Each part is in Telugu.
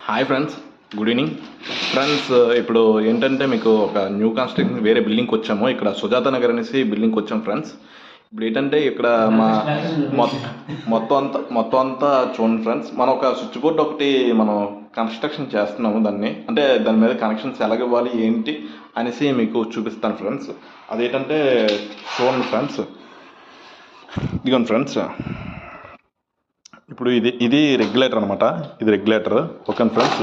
Hi friends, good evening friends. ఇప్పుడు ఏంటంటే మీకు ఒక న్యూ కన్స్ట్రక్షన్ వేరే బిల్డింగ్కి వచ్చాము. ఇక్కడ సుజాత నగర్ అనేసి బిల్డింగ్కి వచ్చాము ఫ్రెండ్స్. ఇప్పుడు ఏంటంటే ఇక్కడ మా మొత్తం అంతా చూడండి ఫ్రెండ్స్. మనం ఒక స్విచ్ బోర్డ్ ఒకటి మనం కన్స్ట్రక్షన్ చేస్తున్నాము. దాని మీద కనెక్షన్స్ ఎలాగ ఇవ్వాలి ఏంటి అనేసి మీకు చూపిస్తాను ఫ్రెండ్స్. అదేంటంటే చూడండి ఫ్రెండ్స్, ఇదిగోండి ఫ్రెండ్స్. ఇప్పుడు ఇది రెగ్యులేటర్ అనమాట. ఇది రెగ్యులేటర్, ఓకే ఫ్రెండ్స్.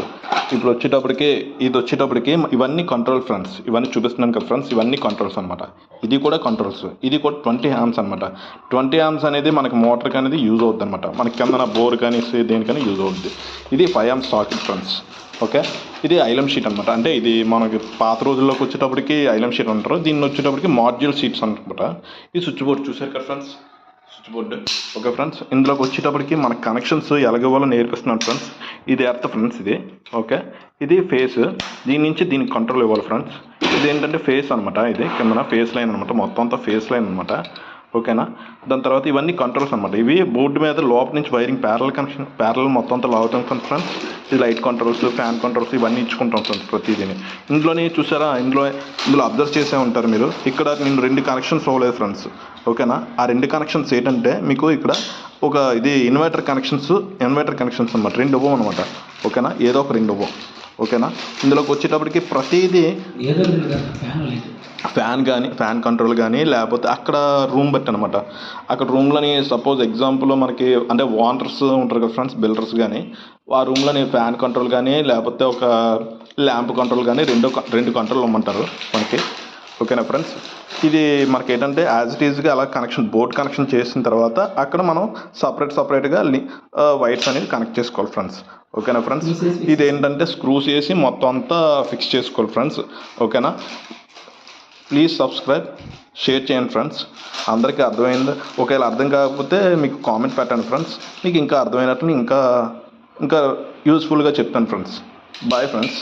ఇప్పుడు వచ్చేటప్పటికి ఇవన్నీ కంట్రోల్ ఫ్రెండ్స్. ఇవన్నీ చూపిస్తున్నాను కదా ఫ్రెండ్స్, ఇవన్నీ కంట్రోల్స్ అనమాట. ఇది కూడా కంట్రోల్స్. ఇది కూడా 20 amps అనమాట. 20 amps అనేది మనకి మోటార్కి అనేది యూజ్ అవుతుంది అనమాట. మనకి కింద బోర్ కానీ దేనికైనా యూజ్ అవుతుంది. ఇది 5 amps సాకెట్ ఫ్రెండ్స్, ఓకే. ఇది ఐలం షీట్ అనమాట. అంటే ఇది మనకి పాత రోజుల్లోకి వచ్చేటప్పటికి ఐలం షీట్ అంటారు. దీన్ని వచ్చేటప్పటికి మాడ్యూల్ షీట్స్ అనమాట. ఈ స్విచ్ బోర్డ్ చూసారు కదా friends, switch board, okay friends. ఇందులోకి వచ్చేటప్పటికి మన కనెక్షన్స్ ఎలాగవ్వాలో నేర్పిస్తున్నాను ఫ్రెండ్స్. ఇది ఎర్త్ ఫ్రెండ్స్, ఇది ఓకే. ఇది ఫేస్, దీని నుంచి దీనికి కంట్రోల్ ఇవ్వాలి ఫ్రెండ్స్. ఇది ఏంటంటే ఫేస్ అనమాట. ఇది కిందన ఫేస్ లైన్ అనమాట, మొత్తం అంతా ఫేస్ లైన్ అనమాట, ఓకేనా. దాని తర్వాత ఇవన్నీ కంట్రోల్స్ అనమాట. ఇవి బోర్డు మీద లోపల నుంచి వైరింగ్ ప్యారల్ మొత్తం అంతా లాగుతాం ఫ్రెండ్స్. ఇది లైట్ కంట్రోల్స్, ఫ్యాన్ కంట్రోల్స్ ఇవన్నీ ఇచ్చుకుంటాం ఫ్రెండ్స్ ప్రతిదీని. ఇందులోనే చూసారా, ఇందులో అబ్జర్వ్ చేసే ఉంటారు మీరు. ఇక్కడ నేను 2 కనెక్షన్స్ అవ్వలేదు ఫ్రెండ్స్, ఓకేనా. ఆ 2 కనెక్షన్స్ ఏంటంటే మీకు ఇక్కడ ఒక ఇది ఇన్వర్టర్ కనెక్షన్స్ అనమాట. 2 ఇవ్వం అనమాట, ఓకేనా. ఏదో ఒక 2 ఇవ్వం, ఓకేనా. ఇందులోకి వచ్చేటప్పటికి ప్రతిదీ ఫ్యాన్ కంట్రోల్ కానీ, లేకపోతే అక్కడ రూమ్ బట్టి అనమాట. అక్కడ రూమ్లోని సపోజ్ ఎగ్జాంపుల్ మనకి అంటే ఓనర్స్ ఉంటారు కదా ఫ్రెండ్స్, బిల్డర్స్ కానీ, ఆ రూమ్లోని ఫ్యాన్ కంట్రోల్ కానీ, లేకపోతే ఒక ల్యాంప్ కంట్రోల్ కానీ, రెండు కంట్రోల్ ఇవ్వమంటారు మనకి, ఓకేనా ఫ్రెండ్స్. ఇది మనకి ఏంటంటే యాజ్ ఇట్ ఈజ్గా అలా బోర్డ్ కనెక్షన్ చేసిన తర్వాత అక్కడ మనం సపరేట్గా వైర్స్ అనేది కనెక్ట్ చేసుకోవాలి ఫ్రెండ్స్, ఓకేనా ఫ్రెండ్స్. ఇది ఏంటంటే స్క్రూస్ వేసి మొత్తం అంతా ఫిక్స్ చేసుకోవాలి ఫ్రెండ్స్, ఓకేనా. ప్లీజ్ సబ్స్క్రైబ్, షేర్ చేయండి ఫ్రెండ్స్. అందరికీ అర్థమైంది. ఒకవేళ అర్థం కాకపోతే మీకు కామెంట్ పెట్టండి ఫ్రెండ్స్. మీకు ఇంకా అర్థమైనట్లు ఇంకా యూస్ఫుల్గా చెప్తాను ఫ్రెండ్స్. Bye friends.